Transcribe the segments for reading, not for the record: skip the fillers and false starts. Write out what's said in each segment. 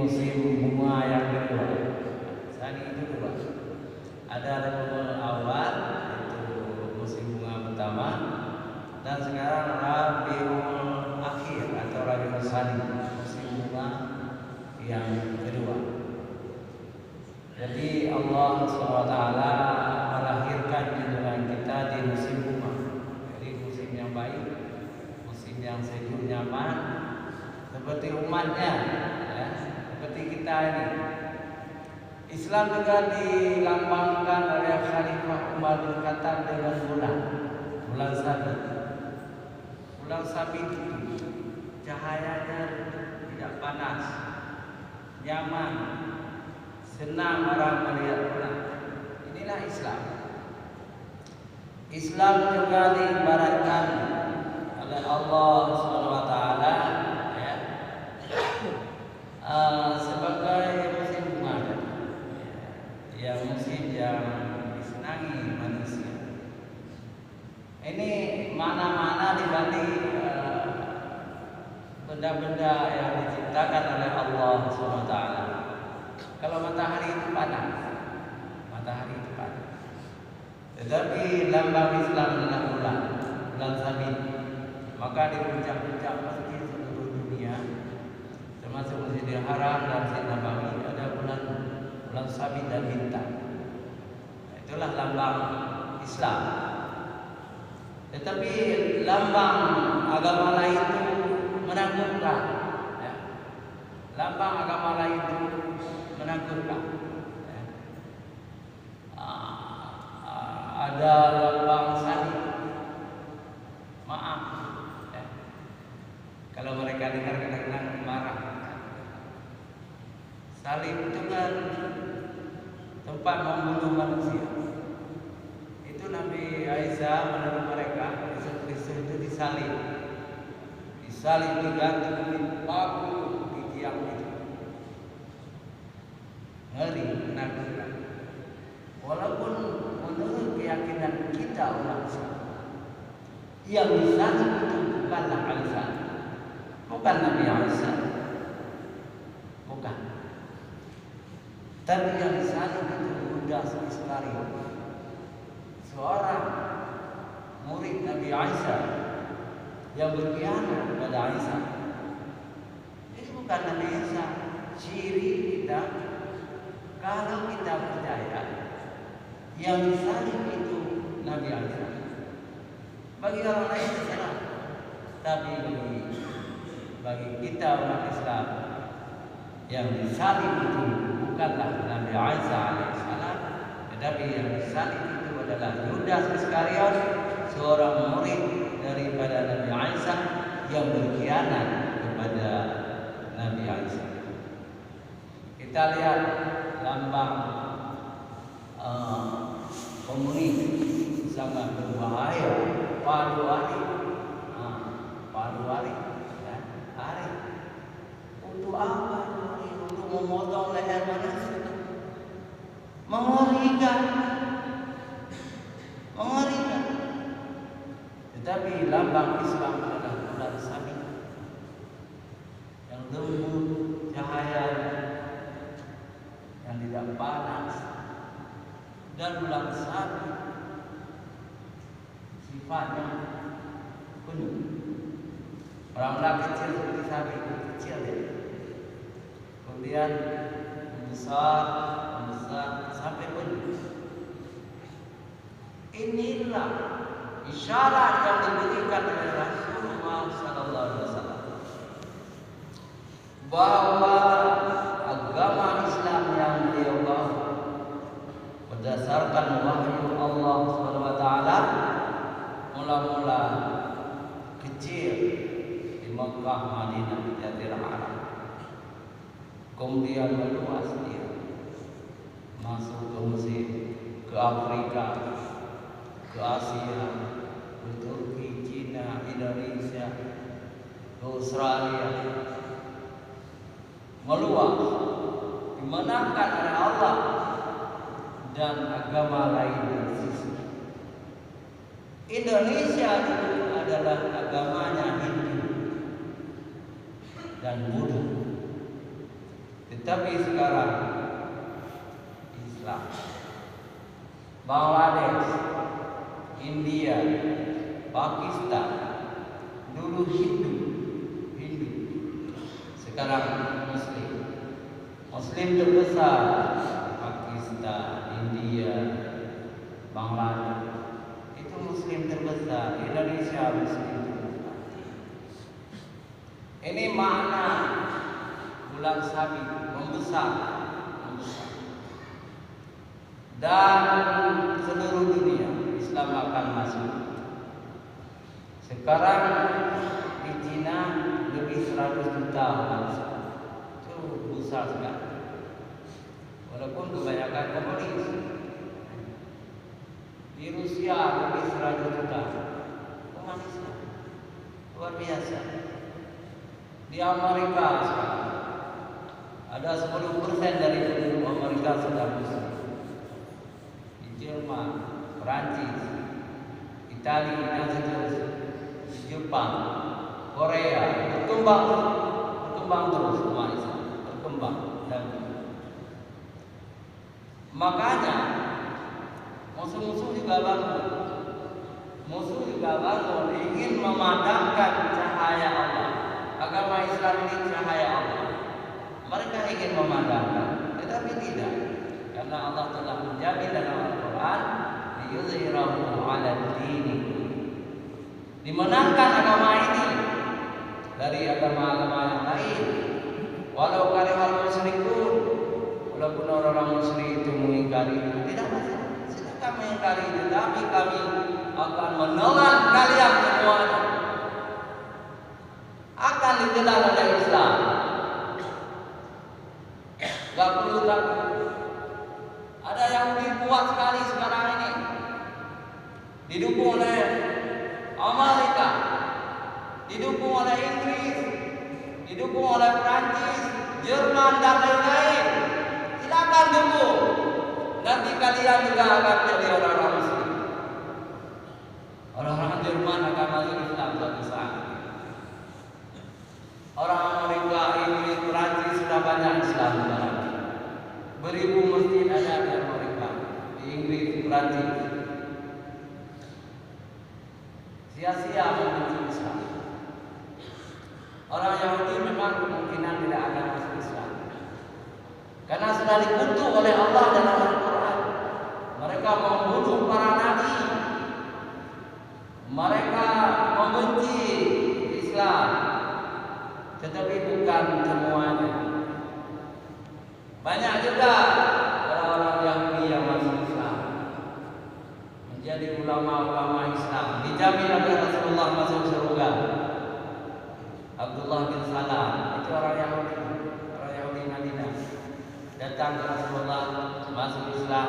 musim bunga yang kedua. Sani itu dua. Ada Rabiul Awal, itu musim bunga pertama, dan sekarang Rabiul Akhir atau Rabiul Sani, musim bunga yang kedua. Jadi Allah SWT melahirkan junjungan kita di musim bunga. Jadi musim yang baik, musim yang sejuk nyaman, seperti umatnya, ya, seperti kita ini. Islam juga dilambangkan oleh Khalifah Umar bin Khattab dengan bulan sabit. Bulan sabit itu cahayanya tidak panas, nyaman, senang orang melihat bulan. Inilah Islam. Islam juga diibaratkan oleh Allah SWT, ya, sebagai musim bunga, ya, musim yang disenangi manusia. Ini mana-mana dibanding benda-benda yang diciptakan oleh Allah SWT. Kalau matahari itu panas, tetapi lambang Islam adalah bulan sabit. Maka di puncak-puncak masjid seluruh dunia, termasuk Masjidil Haram dan Masjid Nabawi, ada bulan sabit dan bintang. Itulah lambang Islam. Tetapi lambang agama lain itu menakutkan, ya. Lambang agama lain itu menakutkan, ya. Ada lambang salib. Maaf, ya. Kalau mereka dengar kadang-kadang marah. Salib itu kan tempat membunuh manusia. Itu Nabi Aisyah menurut mereka, Yesus itu disalib, digantung kulit paku di tiang itu. Ngeri, menakutkan. Walaupun menurut keyakinan kita umat Islam, yang disalib itu bukanlah Aisyah, bukan Nabi Aisyah, bukan. Tapi yang disalib itu Yudas Iskariot, seorang murid Nabi Aisyah yang berkhianat kepada Aisyah. Ini bukan Nabi Aisyah. Ciri kita, kalau kita percaya yang disalib itu Nabi Aisyah, bagi orang lain terserah. Tapi bagi kita umat Islam, yang disalib itu bukanlah Nabi Aisyah alaihissalam, tetapi yang disalib itu adalah Yudas Iskariot, seorang murid daripada Nabi Aisyah yang berkhianat kepada Nabi Aisyah. Kita lihat lambang komunis sangat berbahaya. Palu ari, ya, ari. Untuk apa? Untuk memotong leher manusia. Mengerikan. Tetapi lambang Islam adalah bulan sabit yang lembut cahaya, yang tidak panas, dan bulan sabit sifatnya penuh. Orang kecil seperti sabit kecil, ya. Kemudian membesar sampai penuh. Inilah isyarat yang diberikan oleh Rasulullah SAW bahwa agama Islam yang beliau bawa berdasarkan wahyu Allah SWT mula-mula kecil di Mekah, Madinah, Jazirah Arab, kemudian meluas dia masuk ke Mesir, ke Afrika, ke Asia, ke Turki, Cina, Indonesia, ke Australia, meluas, dimenangkan oleh Allah dan agama lain di sisi. Indonesia itu adalah agamanya Hindu dan Buddha, Tetapi sekarang Islam, Bangladesh, India, Pakistan, dulu Hindu, sekarang Muslim terbesar Pakistan, India, Bangladesh itu Muslim terbesar. Indonesia Muslim terbesar. Ini makna bulan sabit membesar. Dan seluruh dunia Islam akan masuk. Sekarang di Cina lebih 100 juta bangsa. Itu besar sekali. Walaupun kebanyakan komunis. Di Rusia lebih 100 juta umat Islam. Luar biasa. Di Amerika sekarang ada 10% dari penduduk Amerika sudah Muslim. Di Jerman, Perancis, Italia, dan seterusnya. Di Jepang, Korea berkembang terus umat Islam, berkembang dan makanya musuh-musuh juga bangun ingin memadamkan cahaya Allah. Agama Islam ini cahaya Allah. Mereka ingin memadamkan, tetapi tidak, karena Allah telah menjamin dalam Al-Quran, liyuzhirahu 'alad dini, dimenangkan agama ini dari agama-agama yang lain. Walau karihal musyrikun, walaupun orang-orang musyrik itu mengingkari, tidak masalah, silakan mengingkari, tetapi kami akan menelan kalian semuanya. Akan ditelan oleh Islam. Gak perlu takut. Ada yang lebih kuat sekali sekarang ini, didukung oleh Amerika, didukung oleh Inggris, didukung oleh Perancis, Jerman dan lain-lain. Silakan dukung. Nanti kalian juga akan jadi orang-orang Muslim. Orang-orang Jerman akan masuk Islam suatu saat. Orang Amerika, Inggris, Perancis sudah banyak Islam sekarang. Beribu masjid ada di Amerika, di Inggris, Perancis. Sia-sia membenci Islam. Orang Yahudi memang kemungkinan tidak akan masuk Islam, karena sudah dikutuk oleh Allah dalam Al-Quran. Mereka membunuh para nabi. Mereka membenci Islam, tetapi bukan semuanya. Banyak juga orang-orang Yahudi yang masuk Islam, menjadi ulama-ulama Islam, dijamin oleh Rasulullah masuk surga. Abdullah bin Salam itu orang Yahudi Madinah, datang ke Rasulullah, masuk Islam,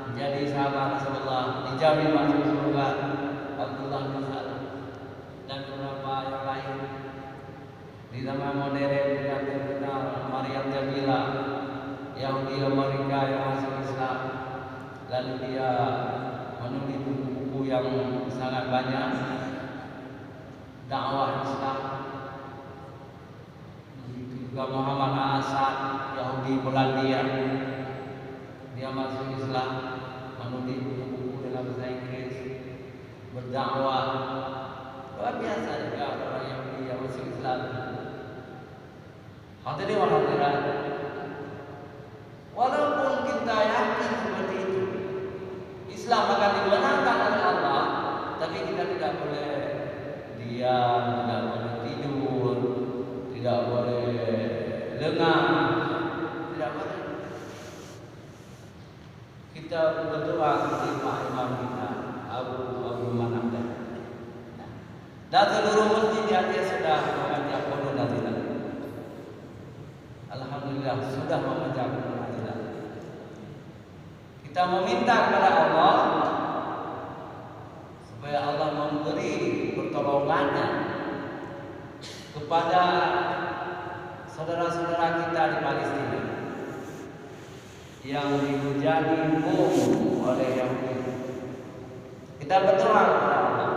menjadi sahabat Rasulullah, dijamin masuk surga. Abdullah bin Salam dan beberapa yang lain. Di zaman modern kita terkenal Maryam Jamila, Yahudi Amerika yang masuk Islam. Lalu dia menulis buku-buku yang sangat banyak, dakwah Islam. Juga Muhammad Asad, Yahudi Polandia, dia masuk Islam, menulis buku-buku dalam bahasa Inggris, berdakwah. Luar biasa juga orang Yahudi yang masuk Islam. Hadirin wa hadirat, walaupun kita yakin seperti itu, Islam akan dimenangkan oleh Allah, tapi kita tidak boleh diam, tidak boleh tidur, tidak boleh lengah, tidak boleh. Kita berdoa kepada imam kita, Abu Manabda, dan seluruh masjid di Aceh sudah membaca qunut nazilah. Alhamdulillah sudah membaca qunut nazilah. Kita meminta kepada Allah supaya Allah memberi pertolongannya kepada saudara-saudara kita di Palestina yang dihujani bom oleh Yahudi. Kita berdoa kepada Allah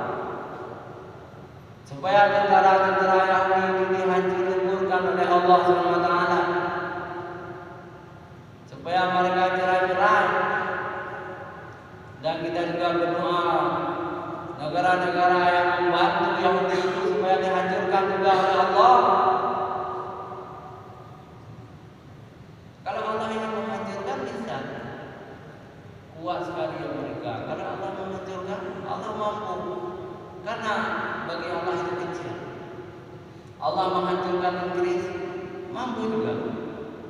supaya tentara-tentara Yahudi itu dihancur leburkan oleh Allah SWT. negara-negara yang membantu Yahudi itu supaya dihancurkan juga oleh Allah. Kalau Allah ingin menghancurkan bisa, kuat sekali mereka. Kalau Allah menghancurkan, Allah mampu. Karena bagi Allah itu kecil. Allah menghancurkan Inggris, mampu juga.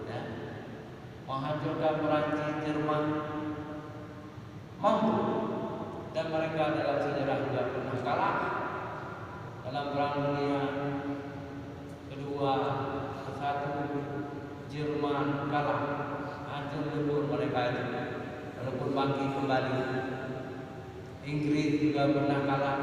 Ya. Menghancurkan Perancis, Jerman, mampu. Dan mereka dalam sejarah juga pernah kalah dalam Perang Dunia Kedua, satu Jerman kalah, hancur lebur mereka itu, walaupun bangkit kembali. Inggris juga pernah kalah,